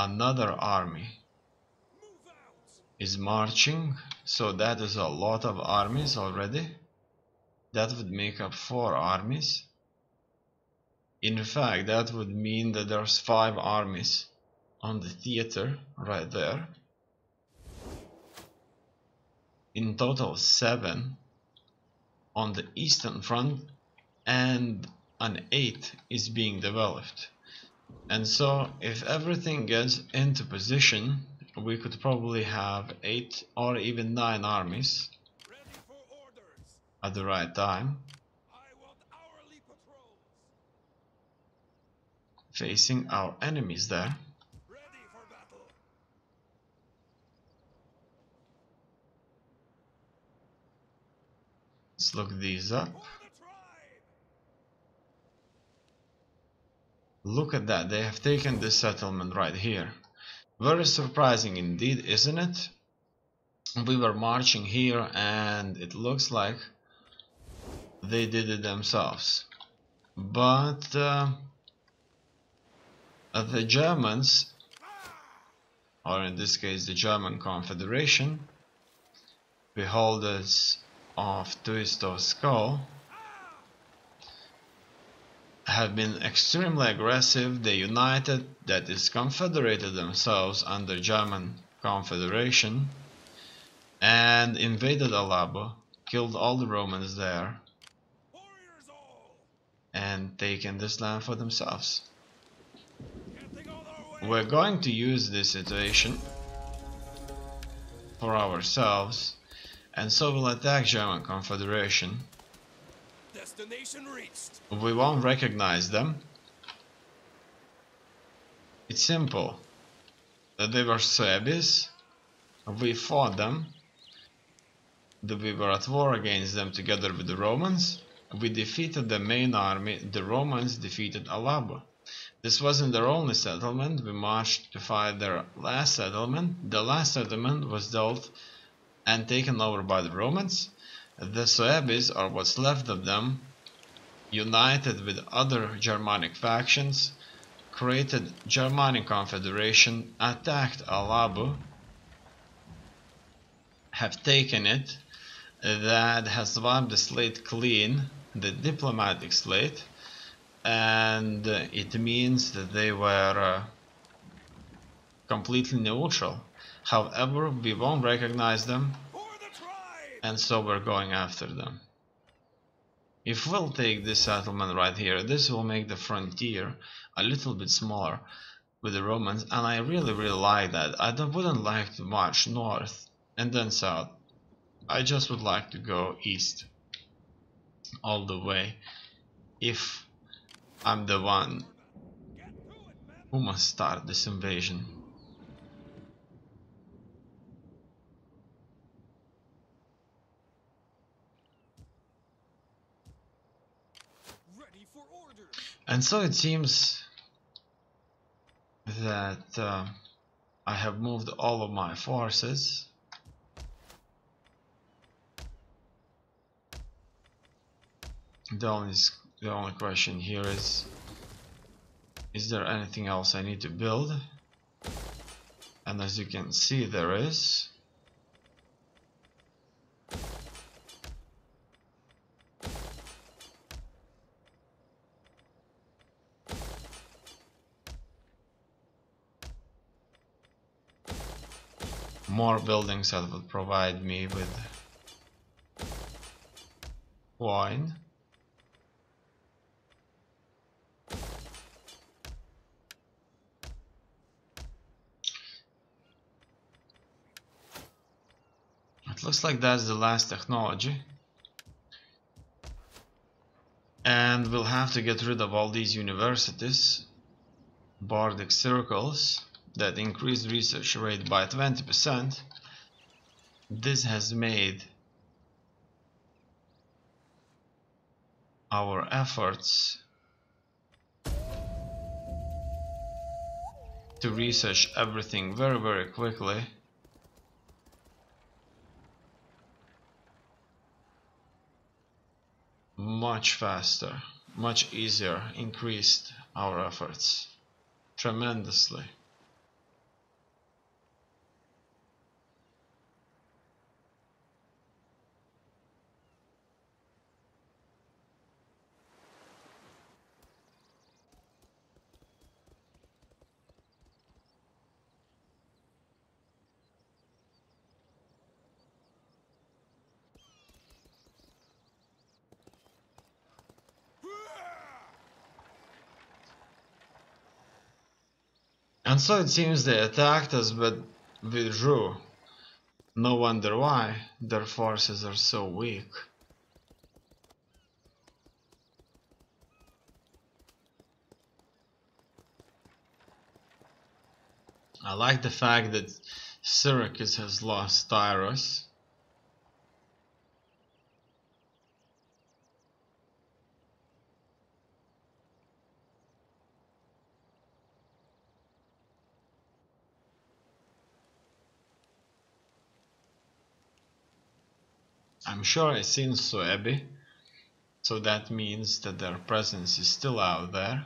another army is marching, so that is a lot of armies already. That would make up 4 armies. In fact, that would mean that there's 5 armies on the theater right there. In total 7 on the Eastern Front, and an 8th is being developed. And so if everything gets into position, we could probably have 8 or even 9 armies at the right time, facing our enemies there. Let's look these up. Look at that, they have taken this settlement right here. Very surprising indeed, isn't it? We were marching here and it looks like they did it themselves. But the Germans, or in this case the German Confederation, beholders of Twisto's skull, have been extremely aggressive. They united, that is, confederated themselves under German Confederation, and invaded Alaba, killed all the Romans there, and taken this land for themselves. We're going to use this situation for ourselves, and so we'll attack German Confederation. Destination reached. We won't recognize them. It's simple. They were Suebes. We fought them. We were at war against them together with the Romans. We defeated the main army. The Romans defeated Alaba. This wasn't their only settlement. We marched to fight their last settlement. The last settlement was dealt and taken over by the Romans. The Suebes, or what's left of them, united with other Germanic factions, created Germanic Confederation, attacked Alaba, have taken it. That has wiped the slate clean, the diplomatic slate, and it means that they were completely neutral. However, we won't recognize them, and so we're going after them. If we'll take this settlement right here, this will make the frontier a little bit smaller with the Romans, and I really like that. I wouldn't like to march north and then south. I just would like to go east all the way if I'm the one who must start this invasion. And so it seems that I have moved all of my forces. The only question here is there anything else I need to build? And as you can see, there is. More buildings that will provide me with wine. It looks like that's the last technology. And we'll have to get rid of all these universities, Bardic circles, that increase research rate by 20%. This has made our efforts to research everything very quickly much faster, much easier, increased our efforts tremendously. And so it seems they attacked us but withdrew. No wonder why, their forces are so weak. I like the fact that Syracuse has lost Tyros. I'm sure I've seen Suebi, so that means that their presence is still out there.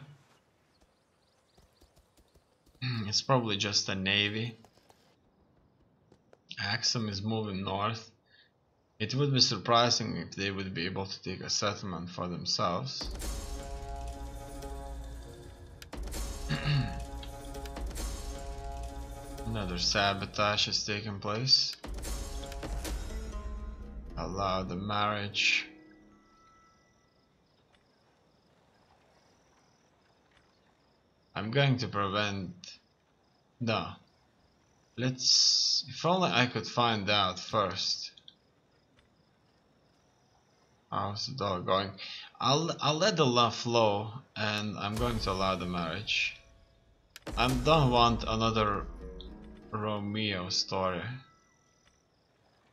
It's probably just a navy. Axum is moving north. It would be surprising if they would be able to take a settlement for themselves. Another sabotage is taking place. Allow the marriage. I'm going to prevent... No. Let's... If only I could find out first. How's it all going? I'll let the love flow, and I'm going to allow the marriage. I don't want another Romeo story.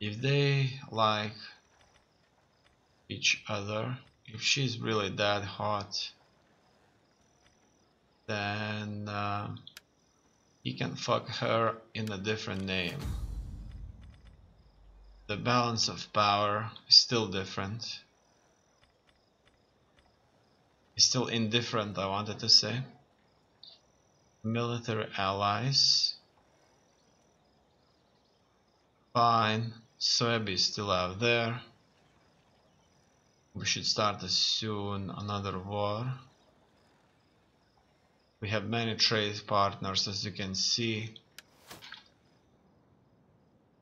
If they like each other, if she's really that hot, then he can fuck her in a different name. The balance of power is still different. It's still indifferent, I wanted to say. Military allies. Fine. Suebi is still out there. We should start as soon another war. We have many trade partners, as you can see.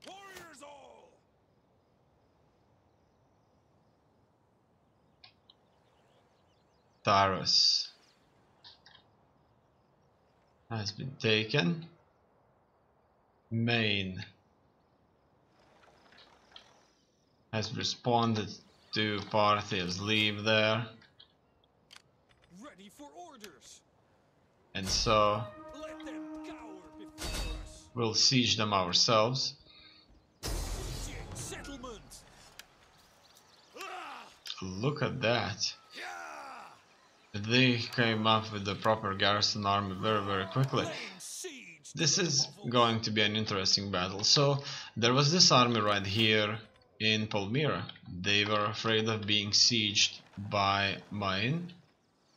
Warriors all! Taurus has been taken. Maine has responded to Parthia's leave there. Ready for orders. And so Let them cower before us. we'll siege them ourselves. Initiate settlement. Ah! Look at that. Yeah! They came up with the proper garrison army very quickly. Laying siege to This the is hovels. going to be an interesting battle. So there was this army right here in Palmyra. They were afraid of being sieged by Maine,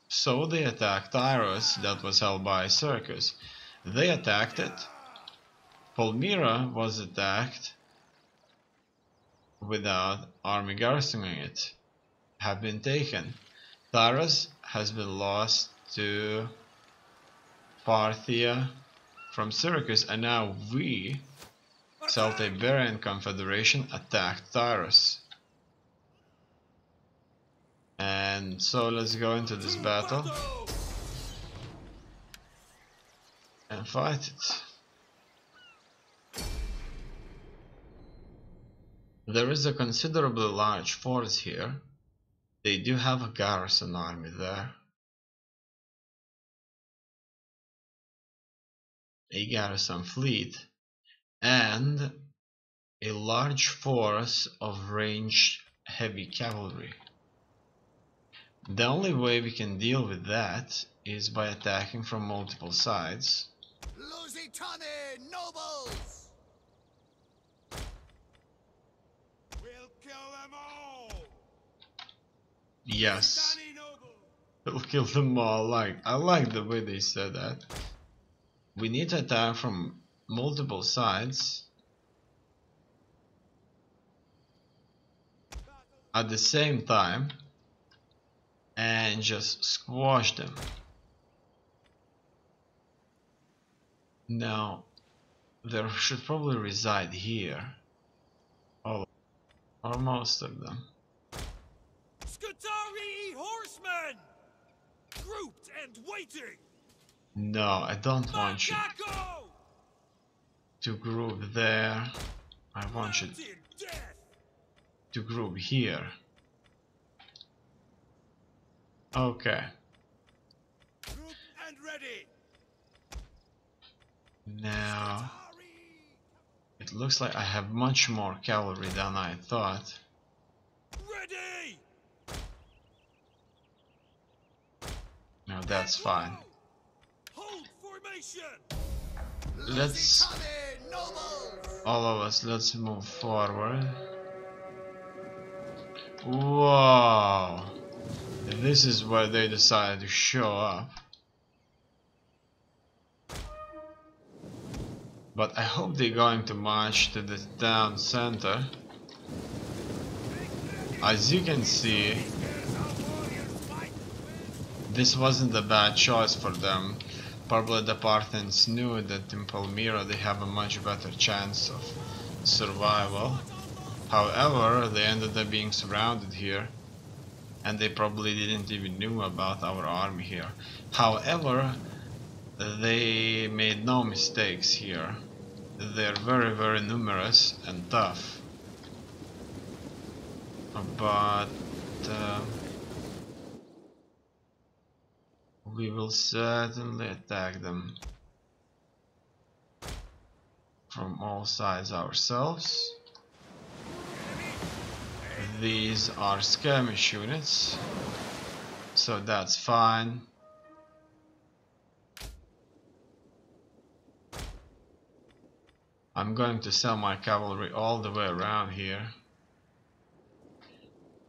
so they attacked Tyros that was held by Syracuse. They attacked it. Palmyra was attacked without army garrisoning it. Have been taken. Tyros has been lost to Parthia from Syracuse, and now we, Celtiberian Confederation, attacked Tyros. And so let's go into this battle and fight it. There is a considerably large force here. They do have a garrison army there. A garrison fleet and a large force of ranged heavy cavalry. The only way we can deal with that is by attacking from multiple sides. Lusitani nobles! We'll kill them all! Yes, Lusitani nobles! we'll kill them all. I like the way they said that. We need to attack from multiple sides at the same time and just squash them. Now, there should probably reside here, all or most of them. Scutari horsemen! Grouped and waiting! No, I don't want you Taco! to group there. I want you Mountain death! to group here. Okay. Group and ready! Now Atari! it looks like I have much more cavalry than I thought. Ready! Now that's fine. Hold formation! Let's Lusitania nobles! all of us, let's move forward. Whoa! This is where they decided to show up. But I hope they're going to march to the town center. As you can see, this wasn't a bad choice for them. Probably the Parthians knew that in Palmyra they have a much better chance of survival. However, they ended up being surrounded here, and they probably didn't even know about our army here. However, they made no mistakes here. They're very, very numerous and tough. But we will certainly attack them from all sides ourselves. These are skirmish units, so that's fine. I'm going to send my cavalry all the way around here,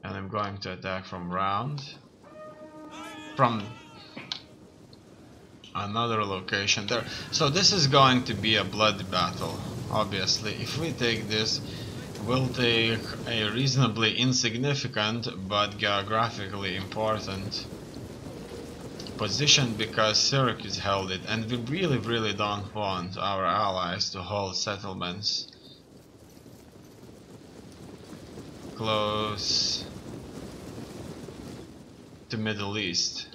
and I'm going to attack from another location there. So this is going to be a bloody battle, obviously. If we take this, we'll take a reasonably insignificant but geographically important position because Syracuse held it, and we really don't want our allies to hold settlements close to Middle East,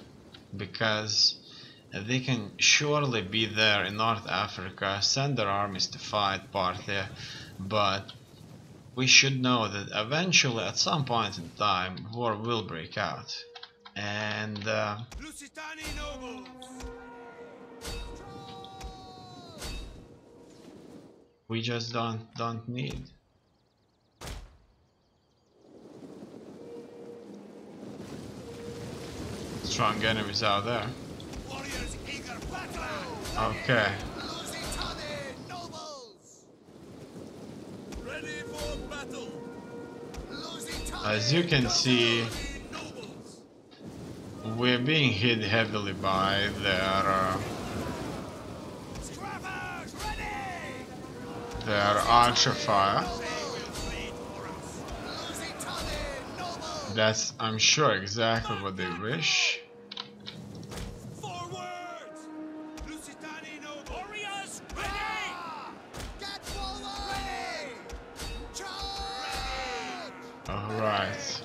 because they can surely be there in North Africa, send their armies to fight Parthia, but we should know that eventually, at some point in time, war will break out. And Lusitania nobles! we just don't need strong enemies out there. Warriors eager battle! Okay. Lusitania nobles! Ready for battle! Lusitania As you can see, nobles! we're being hit heavily by Scrappers ready! their archer fire. That's, I'm sure, exactly what they wish. Forward! Lusitania nobles! Warriors ready! Get forward! Ready! Charge! Alright.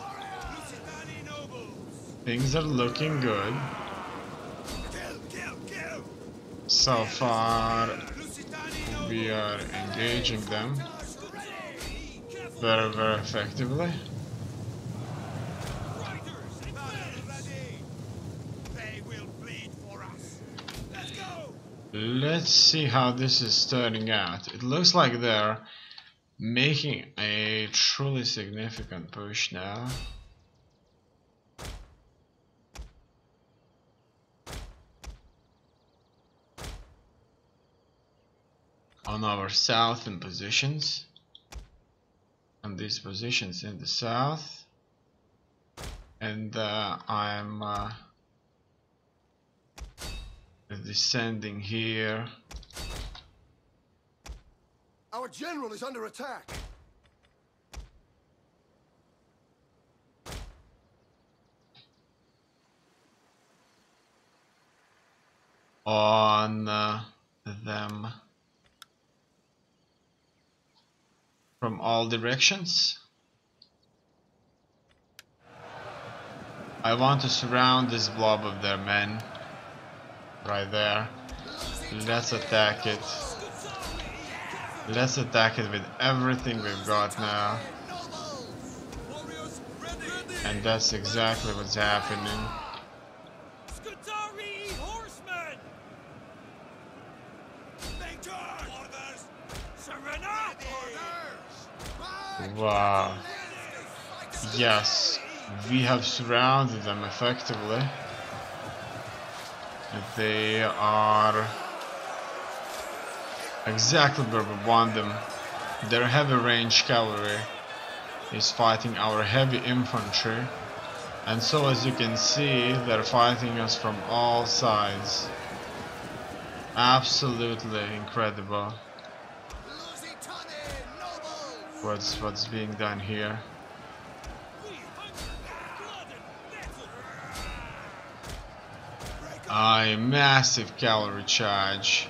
Lusitania nobles! Things are looking good. Kill! So far, Lusitania we are engaging them nobles! Ready! Careful! very effectively. They will bleed for us. Let's go. Let's see how this is turning out. It looks like they're making a truly significant push now. On our southern positions. And these positions in the south. And I'm descending here. Our general is under attack. On them from all directions. I want to surround this blob of their men right there. Let's attack it. Let's attack it with everything we've got now. And that's exactly what's happening. Scutari horsemen! Orders! Serena! Orders! Wow. Yes, we have surrounded them effectively. They are exactly where we want them. Their heavy range cavalry is fighting our heavy infantry, and so as you can see, they're fighting us from all sides. Absolutely incredible what's being done here. A massive cavalry charge.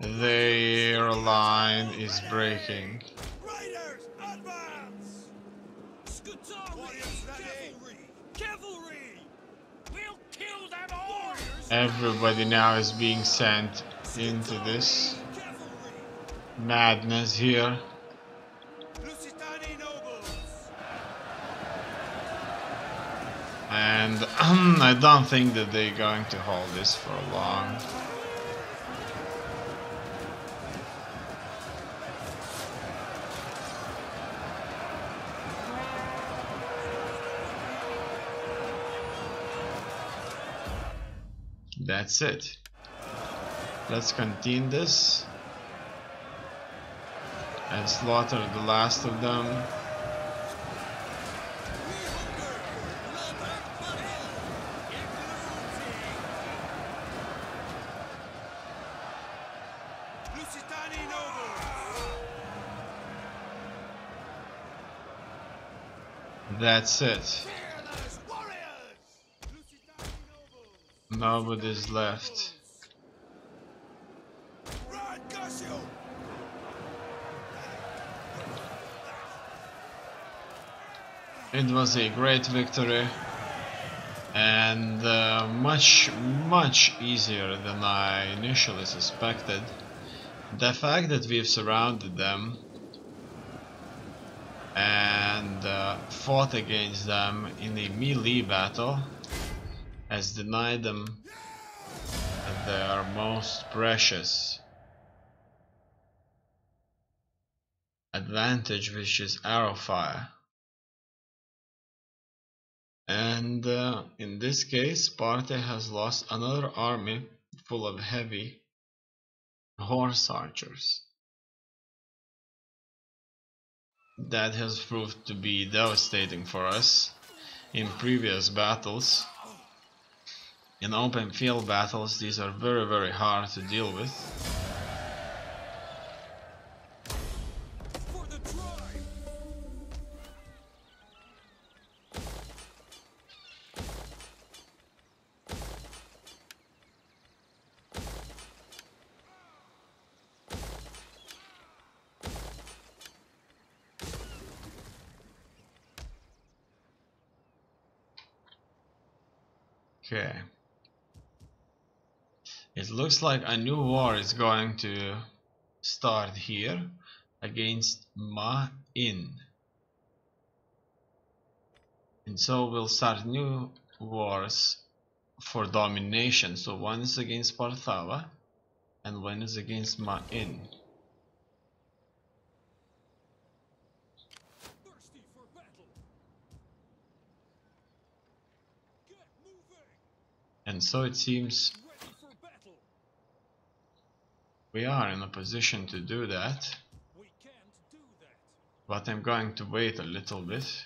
Their line is breaking. Riders, advance! Scutari! Cavalry! We'll kill them all! Everybody now is being sent into this madness here. Lusitani nobles! And I don't think that they're going to hold this for long. That's it. Let's continue this and slaughter the last of them. Lusitani nobles! That's it. Nobody's left. It was a great victory and much easier than I initially suspected. The fact that we've surrounded them and fought against them in a melee battle has denied them their most precious advantage, which is arrow fire. And in this case, Sparta has lost another army full of heavy horse archers. That has proved to be devastating for us in previous battles. In open field battles, these are very hard to deal with. Okay. It looks like a new war is going to start here against Ma'in. And so we'll start new wars for domination. So one is against Partava and one is against Ma'in. Thirsty for battle. Get moving. And so it seems Ready for battle. we are in a position to do that. We can't do that. But I'm going to wait a little bit.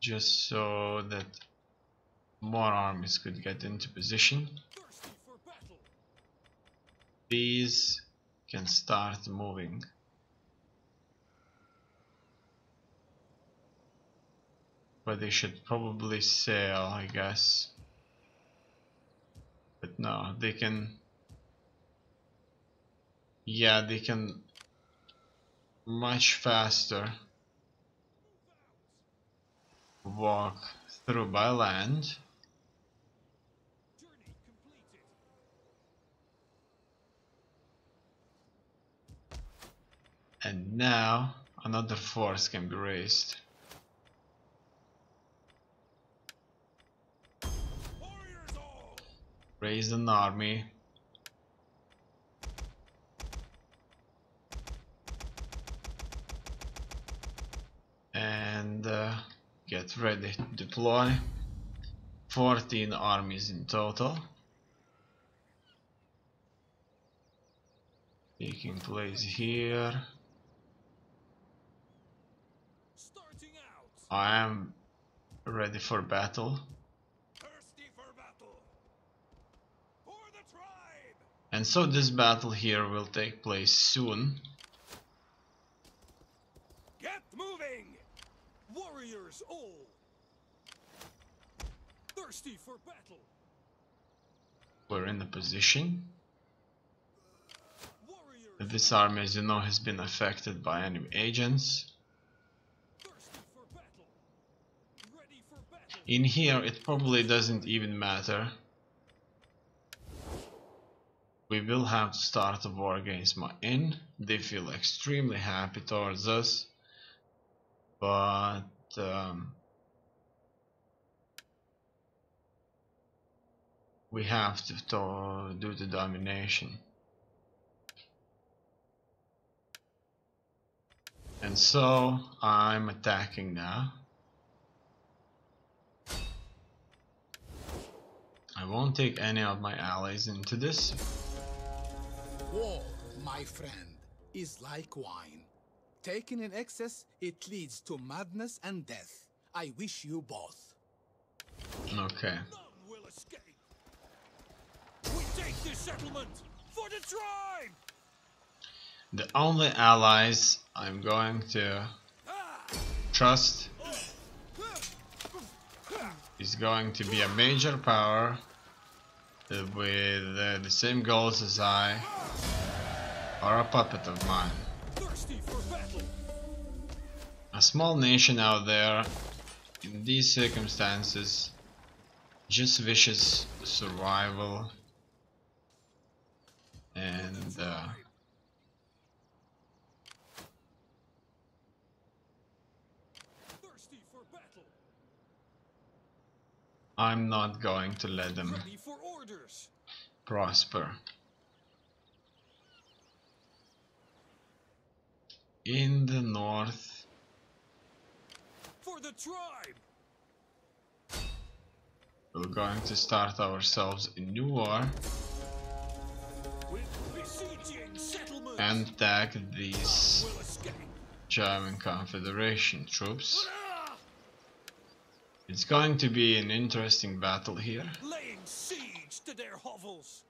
Just so that more armies could get into position. Thirsty for battle. These can start moving. But they should probably sail, I guess. But no, they can... Yeah, they can much faster walk through by land. And now another force can be raised. Warriors all! Raise an army. And get ready to deploy. 14 armies in total. Taking place here. Starting out! I am ready for battle. Thirsty for battle! For the tribe! And so this battle here will take place soon. Get moving! Warriors all! Thirsty for battle! We're in a position. Warriors This army, as you know, has been affected by enemy agents. thirsty for battle! Ready for battle! In here, it probably doesn't even matter. We will have to start a war against my inn. They feel extremely happy towards us. But we have to do the domination. And so I'm attacking now. I won't take any of my allies into this. War, my friend, is like wine. Taken in excess, it leads to madness and death. I wish you both. Okay. None will escape! We take this settlement! For the tribe! The only allies I'm going to trust is going to be a major power with the same goals as I, or a puppet of mine. Thirsty for battle! A small nation out there, in these circumstances, just wishes survival and Thirsty for battle! I'm not going to let them Ready for orders! prosper. In the north, For the tribe! we're going to start ourselves a new war With besieging settlements! and attack these will escape! German Confederation troops. Ah! It's going to be an interesting battle here. Laying siege to their hovels!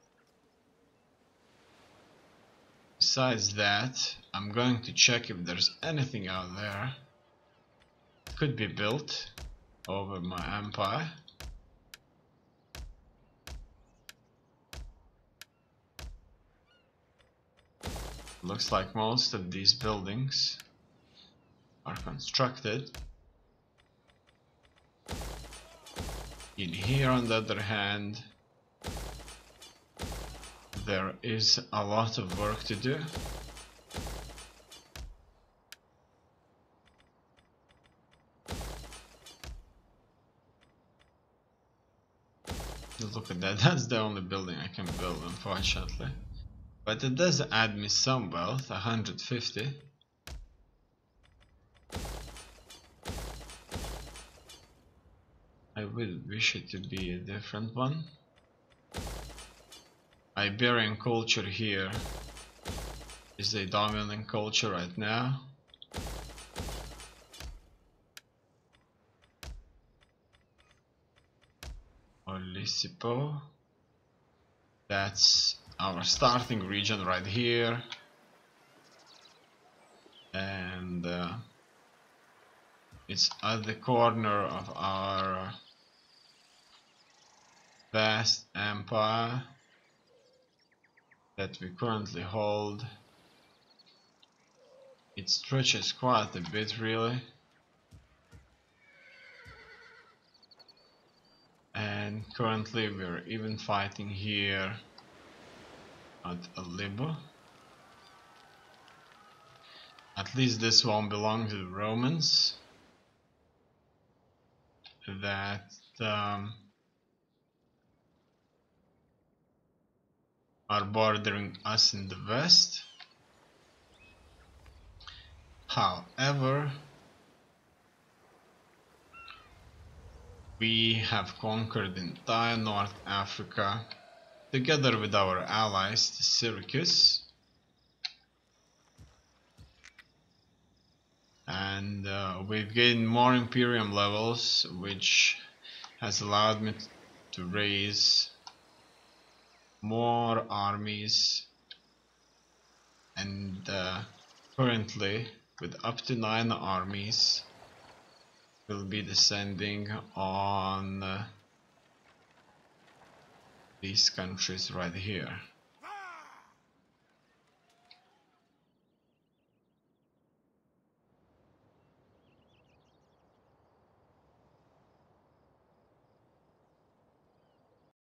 Besides that, I'm going to check if there's anything out there that could be built over my empire. Looks like most of these buildings are constructed. In here, on the other hand, there is a lot of work to do. Look at that, that's the only building I can build, unfortunately. But it does add me some wealth, 150. I will wish it to be a different one. Iberian culture here is the dominant culture right now. Olisipo. That's our starting region right here. And it's at the corner of our vast empire that we currently hold. It stretches quite a bit, really. And currently we're even fighting here at Alebo. At least this won't belong to the Romans that are bordering us in the west. However, we have conquered entire North Africa together with our allies, the Syracuse, and we've gained more Imperium levels, which has allowed me to raise more armies, and currently with up to 9 armies will be descending on these countries right here.